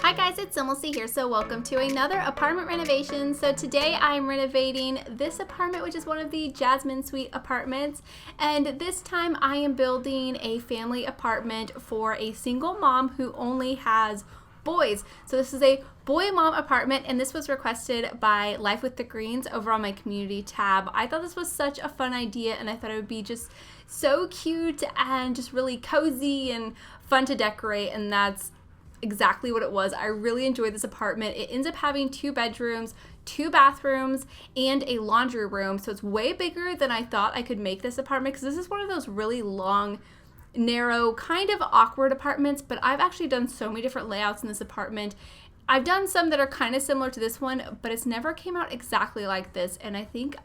Hi guys, it's SimLicy here, so welcome to another apartment renovation. So today I'm renovating this apartment, which is one of the Jasmine Suite apartments, and this time I am building a family apartment for a single mom who only has boys. So this is a boy mom apartment, and this was requested by Life with the Greens over on my community tab. I thought this was such a fun idea, and I thought it would be just so cute and just really cozy and fun to decorate, and that's exactly what it was. I really enjoyed this apartment. It ends up having 2 bedrooms, 2 bathrooms, and a laundry room. So it's way bigger than I thought I could make this apartment, because this is one of those really long, narrow, kind of awkward apartments, but I've actually done so many different layouts in this apartment. I've done some that are kind of similar to this one, but it's never came out exactly like this, and I think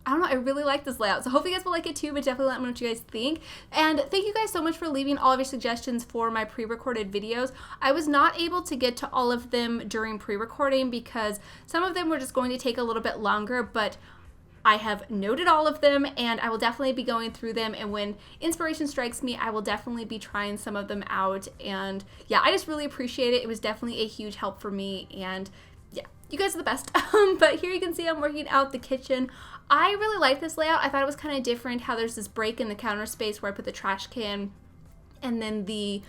I don't know, I really like this layout. So hopefully you guys will like it too, but definitely let me know what you guys think. And thank you guys so much for leaving all of your suggestions for my pre-recorded videos. I was not able to get to all of them during pre-recording because some of them were just going to take a little bit longer, but I have noted all of them and I will definitely be going through them, and when inspiration strikes me, I will definitely be trying some of them out. And yeah, I just really appreciate it. It was definitely a huge help for me, and yeah, you guys are the best. But here you can see I'm working out the kitchen. I really like this layout. I thought it was kind of different how there's this break in the counter space where I put the trash can and then the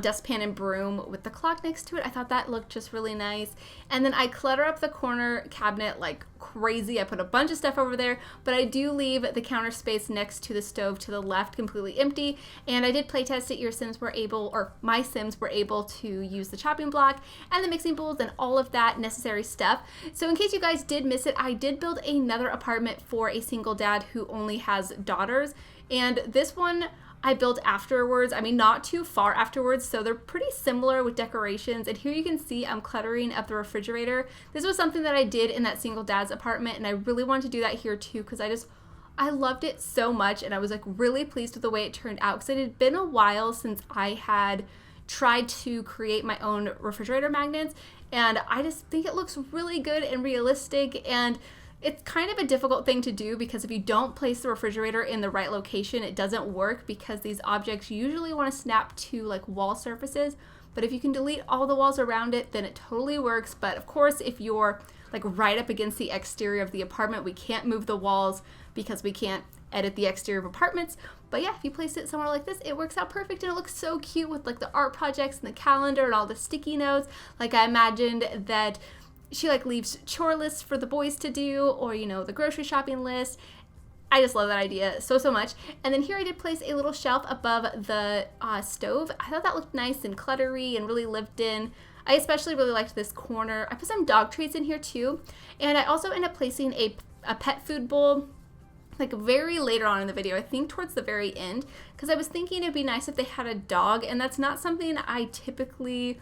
dustpan and broom with the clock next to it. I thought that looked just really nice. And then I clutter up the corner cabinet like crazy. I put a bunch of stuff over there, but I do leave the counter space next to the stove to the left completely empty. And I did play test it. Your Sims were able, or my Sims were able to use the chopping block and the mixing bowls and all of that necessary stuff. So in case you guys did miss it, I did build another apartment for a single dad who only has daughters. And this one I built afterwards. I mean, not too far afterwards, so they're pretty similar with decorations. And here you can see I'm cluttering up the refrigerator. This was something that I did in that single dad's apartment, and I really wanted to do that here too, because I loved it so much, and I was like really pleased with the way it turned out, because it had been a while since I had tried to create my own refrigerator magnets, and I just think it looks really good and realistic. And it's kind of a difficult thing to do, because if you don't place the refrigerator in the right location, it doesn't work, because these objects usually want to snap to like wall surfaces. But if you can delete all the walls around it, then it totally works. But of course, if you're like right up against the exterior of the apartment, we can't move the walls because we can't edit the exterior of apartments. But yeah, if you place it somewhere like this, it works out perfect, and it looks so cute with like the art projects and the calendar and all the sticky notes. Like I imagined that she like leaves chore lists for the boys to do, or you know, the grocery shopping list. I just love that idea so much. And then here I did place a little shelf above the stove. I thought that looked nice and cluttery and really lived in. I especially really liked this corner. I put some dog treats in here too, and I also ended up placing a pet food bowl like very later on in the video, I think towards the very end, because I was thinking it'd be nice if they had a dog, and that's not something I typically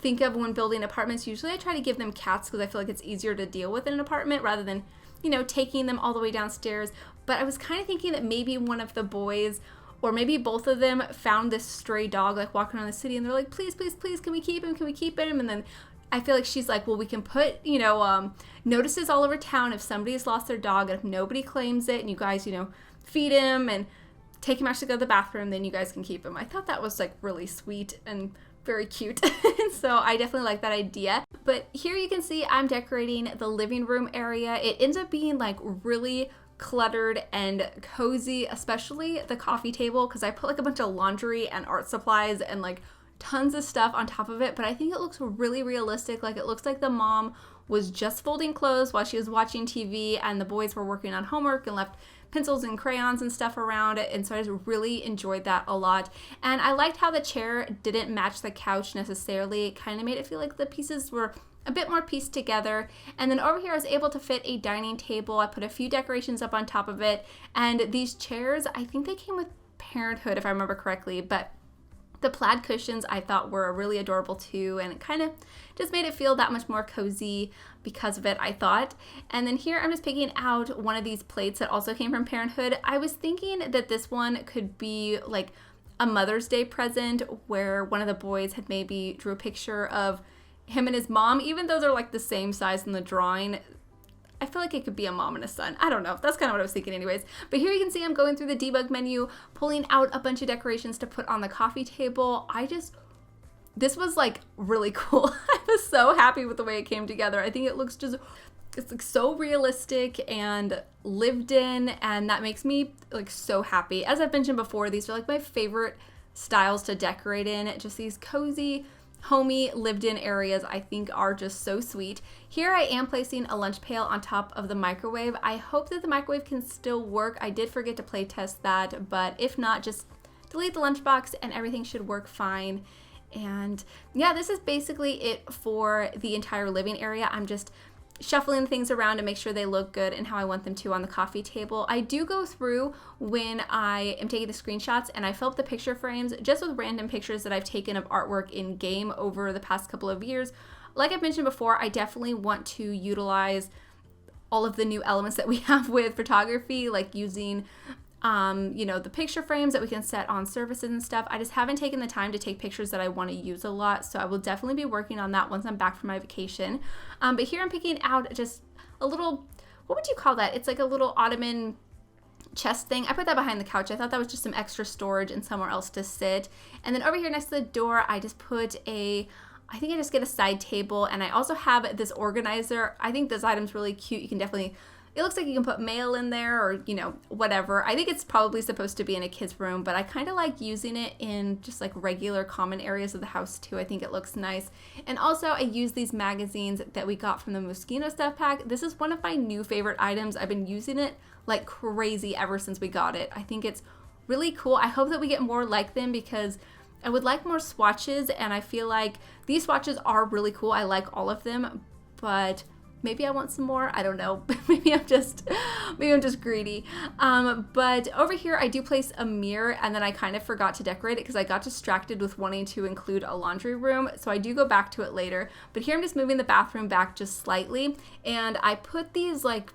think of when building apartments. Usually I try to give them cats because I feel like it's easier to deal with in an apartment rather than, you know, taking them all the way downstairs. But I was kind of thinking that maybe one of the boys, or maybe both of them, found this stray dog like walking around the city, and they're like, please, please, please, can we keep him? Can we keep him? And then I feel like she's like, well, we can put, you know, notices all over town if somebody's lost their dog, and if nobody claims it and you guys, you know, feed him and take him actually go to the bathroom, then you guys can keep him. I thought that was like really sweet and very cute. So I definitely like that idea. But here you can see I'm decorating the living room area. It ends up being like really cluttered and cozy, especially the coffee table, because I put like a bunch of laundry and art supplies and like tons of stuff on top of it. But I think it looks really realistic. Like it looks like the mom was just folding clothes while she was watching TV, and the boys were working on homework and left pencils and crayons and stuff around it. And so I just really enjoyed that a lot. And I liked how the chair didn't match the couch necessarily. It kind of made it feel like the pieces were a bit more pieced together. And then over here I was able to fit a dining table. I put a few decorations up on top of it. And these chairs, I think they came with Parenthood if I remember correctly, but the plaid cushions I thought were really adorable too, and it kind of just made it feel that much more cozy because of it, I thought. And then here I'm just picking out one of these plates that also came from Parenthood. I was thinking that this one could be like a Mother's Day present, where one of the boys had maybe drew a picture of him and his mom, even though they're like the same size in the drawing. I feel like it could be a mom and a son. I don't know. That's kind of what I was thinking anyways. But here you can see I'm going through the debug menu, pulling out a bunch of decorations to put on the coffee table. this was like really cool. I was so happy with the way it came together. I think it looks just, it's like so realistic and lived in, and that makes me like so happy. As I've mentioned before, these are like my favorite styles to decorate in. Just these cozy, homey, lived in areas I think are just so sweet. Here I am placing a lunch pail on top of the microwave. I hope that the microwave can still work. I did forget to play test that, but if not, just delete the lunchbox and everything should work fine. And yeah, this is basically it for the entire living area. I'm just shuffling things around to make sure they look good and how I want them to on the coffee table. I do go through when I am taking the screenshots and I fill up the picture frames just with random pictures that I've taken of artwork in game over the past couple of years. Like I've mentioned before, I definitely want to utilize all of the new elements that we have with photography, like using you know, the picture frames that we can set on surfaces and stuff. I just haven't taken the time to take pictures that I want to use a lot, so I will definitely be working on that once I'm back from my vacation. But here I'm picking out just a little, what would you call that? It's like a little ottoman chest thing. I put that behind the couch. I thought that was just some extra storage and somewhere else to sit. And then over here next to the door, I just put I think I just get a side table, and I also have this organizer. I think this item's really cute. You can definitely, it looks like you can put mail in there or, you know, whatever. I think it's probably supposed to be in a kid's room, but I kind of like using it in just like regular common areas of the house too. I think it looks nice. And also I use these magazines that we got from the Moschino stuff pack. This is one of my new favorite items. I've been using it like crazy ever since we got it. I think it's really cool. I hope that we get more like them because I would like more swatches, and I feel like these swatches are really cool. I like all of them, but maybe I want some more. I don't know. maybe I'm just greedy. But over here, I do place a mirror, and then I kind of forgot to decorate it because I got distracted with wanting to include a laundry room. So I do go back to it later. But here I'm just moving the bathroom back just slightly, and I put these like,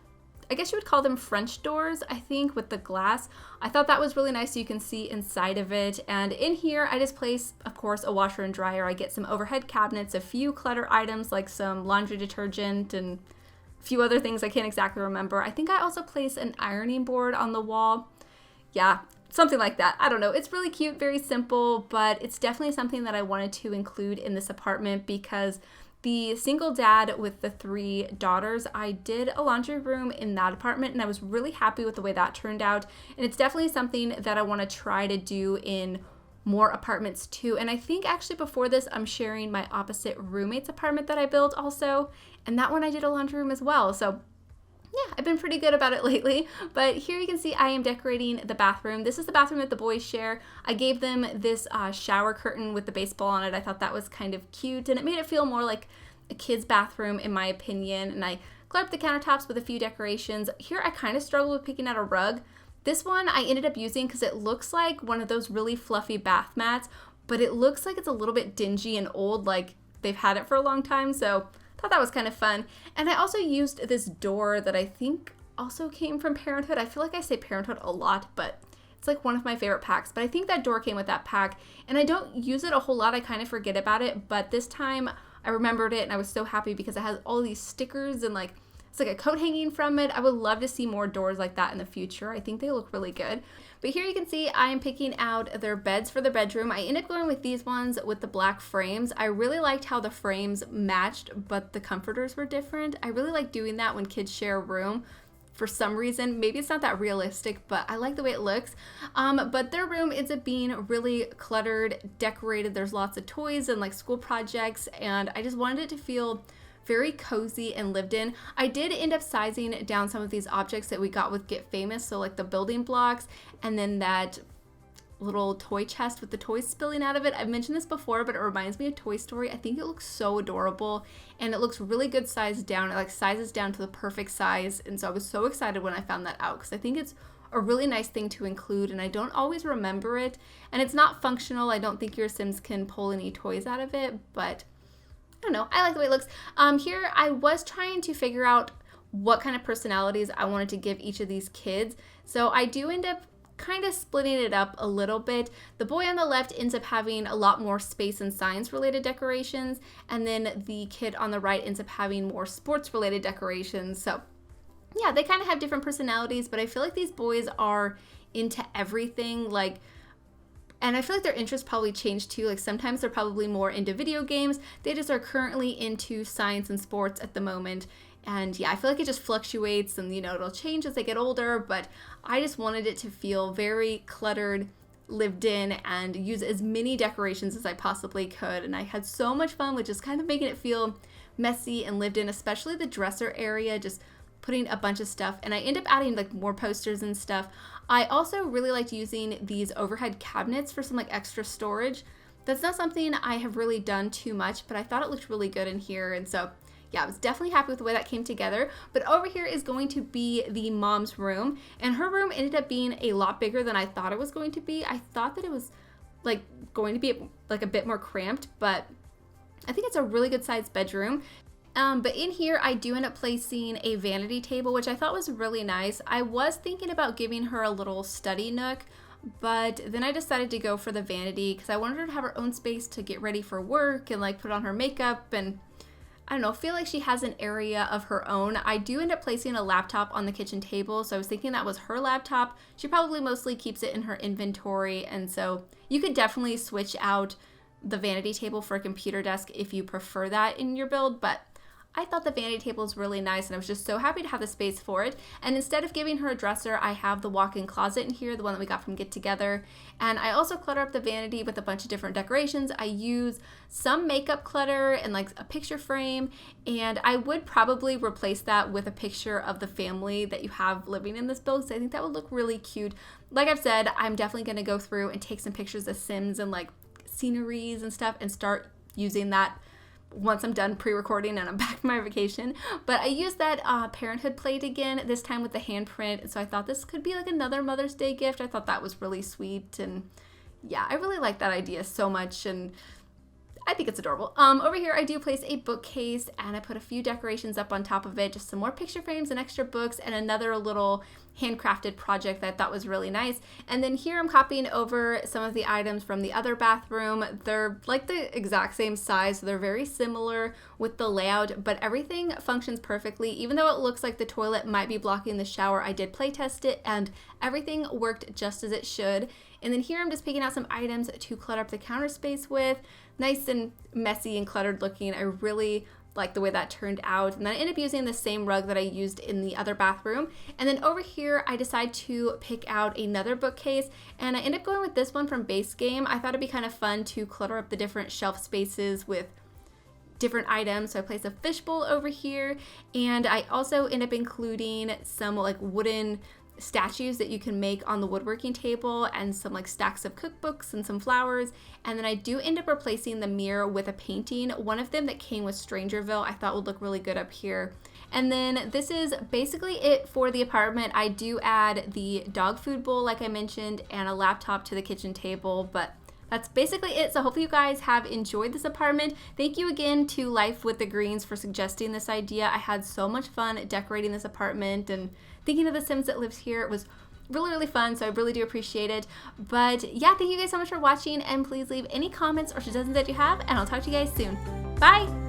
I guess you would call them French doors, I think, with the glass. I thought that was really nice so you can see inside of it. And in here, I just place, of course, a washer and dryer. I get some overhead cabinets, a few clutter items like some laundry detergent and a few other things I can't exactly remember. I think I also place an ironing board on the wall. Yeah, something like that. I don't know. It's really cute, very simple, but it's definitely something that I wanted to include in this apartment because the single dad with the 3 daughters, I did a laundry room in that apartment, and I was really happy with the way that turned out. And it's definitely something that I want to try to do in more apartments too. And I think actually before this, I'm sharing my opposite roommate's apartment that I built also. And that one I did a laundry room as well. So yeah, I've been pretty good about it lately. But here you can see I am decorating the bathroom. This is the bathroom that the boys share. I gave them this shower curtain with the baseball on it. I thought that was kind of cute, and it made it feel more like a kid's bathroom in my opinion. And I cleared up the countertops with a few decorations. Here I kind of struggled with picking out a rug. This one I ended up using because it looks like one of those really fluffy bath mats, but it looks like it's a little bit dingy and old, like they've had it for a long time. So thought that was kind of fun. And I also used this door that I think also came from Parenthood. I feel like I say Parenthood a lot, but it's like one of my favorite packs. But I think that door came with that pack, and I don't use it a whole lot. I kind of forget about it, but this time I remembered it, and I was so happy because it has all these stickers and like it's like a coat hanging from it. I would love to see more doors like that in the future. I think they look really good. But here you can see I am picking out their beds for the bedroom. I ended up going with these ones with the black frames. I really liked how the frames matched, but the comforters were different. I really like doing that when kids share a room. For some reason, maybe it's not that realistic, but I like the way it looks. But their room ends up being really cluttered, decorated. There's lots of toys and like school projects, and I just wanted it to feel very cozy and lived in. I did end up sizing down some of these objects that we got with Get Famous, so like the building blocks and then that little toy chest with the toys spilling out of it. I've mentioned this before, but it reminds me of Toy Story. I think it looks so adorable, and it looks really good sized down. It like sizes down to the perfect size, and so I was so excited when I found that out because I think it's a really nice thing to include, and I don't always remember it, and it's not functional. I don't think your Sims can pull any toys out of it, but I don't know. I like the way it looks. Here I was trying to figure out what kind of personalities I wanted to give each of these kids. So I do end up kind of splitting it up a little bit. The boy on the left ends up having a lot more space and science related decorations, and then the kid on the right ends up having more sports related decorations. So yeah, they kind of have different personalities, but I feel like these boys are into everything. Like And I feel like their interests probably changed too. Like sometimes they're probably more into video games. They just are currently into science and sports at the moment. And yeah, I feel like it just fluctuates and, you know, it'll change as they get older, but I just wanted it to feel very cluttered, lived in, and use as many decorations as I possibly could. And I had so much fun with just kind of making it feel messy and lived in, especially the dresser area, just putting a bunch of stuff. And I end up adding like more posters and stuff. I also really liked using these overhead cabinets for some like extra storage. That's not something I have really done too much, but I thought it looked really good in here. And so yeah, I was definitely happy with the way that came together. But over here is going to be the mom's room, and her room ended up being a lot bigger than I thought it was going to be. I thought that it was like going to be like a bit more cramped, but I think it's a really good sized bedroom. But in here, I do end up placing a vanity table, which I thought was really nice. I was thinking about giving her a little study nook, but then I decided to go for the vanity because I wanted her to have her own space to get ready for work and like put on her makeup and I don't know, feel like she has an area of her own. I do end up placing a laptop on the kitchen table, so I was thinking that was her laptop. She probably mostly keeps it in her inventory, and so you could definitely switch out the vanity table for a computer desk if you prefer that in your build, but I thought the vanity table was really nice and I was just so happy to have the space for it. And instead of giving her a dresser, I have the walk-in closet in here, the one that we got from Get Together. And I also clutter up the vanity with a bunch of different decorations. I use some makeup clutter and like a picture frame, and I would probably replace that with a picture of the family that you have living in this build because I think that would look really cute. Like I've said, I'm definitely going to go through and take some pictures of Sims and like sceneries and stuff and start using that once I'm done pre-recording and I'm back from my vacation. But I used that Parenthood plate again, this time with the handprint. And so I thought this could be like another Mother's Day gift. I thought that was really sweet. And yeah, I really like that idea so much. And I think it's adorable. Over here, I do place a bookcase and I put a few decorations up on top of it, just some more picture frames and extra books and another little handcrafted project that I thought was really nice. And then here I'm copying over some of the items from the other bathroom. They're like the exact same size, so they're very similar with the layout, but everything functions perfectly. Even though it looks like the toilet might be blocking the shower, I did play test it and everything worked just as it should. And then here I'm just picking out some items to clutter up the counter space with. Nice and messy and cluttered looking. I really like the way that turned out. And then I ended up using the same rug that I used in the other bathroom. And then over here, I decided to pick out another bookcase, and I ended up going with this one from Base Game. I thought it'd be kind of fun to clutter up the different shelf spaces with different items. So I placed a fishbowl over here, and I also end up including some like wooden statues that you can make on the woodworking table and some like stacks of cookbooks and some flowers. And then I do end up replacing the mirror with a painting, one of them that came with Strangerville I thought would look really good up here. And then this is basically it for the apartment. I do add the dog food bowl like I mentioned and a laptop to the kitchen table, but that's basically it. So hopefully you guys have enjoyed this apartment. Thank you again to Life with the Greens for suggesting this idea. I had so much fun decorating this apartment and thinking of the Sims that lives here. It was really, really fun, so I really do appreciate it. But yeah, thank you guys so much for watching, and please leave any comments or suggestions that you have, and I'll talk to you guys soon. Bye!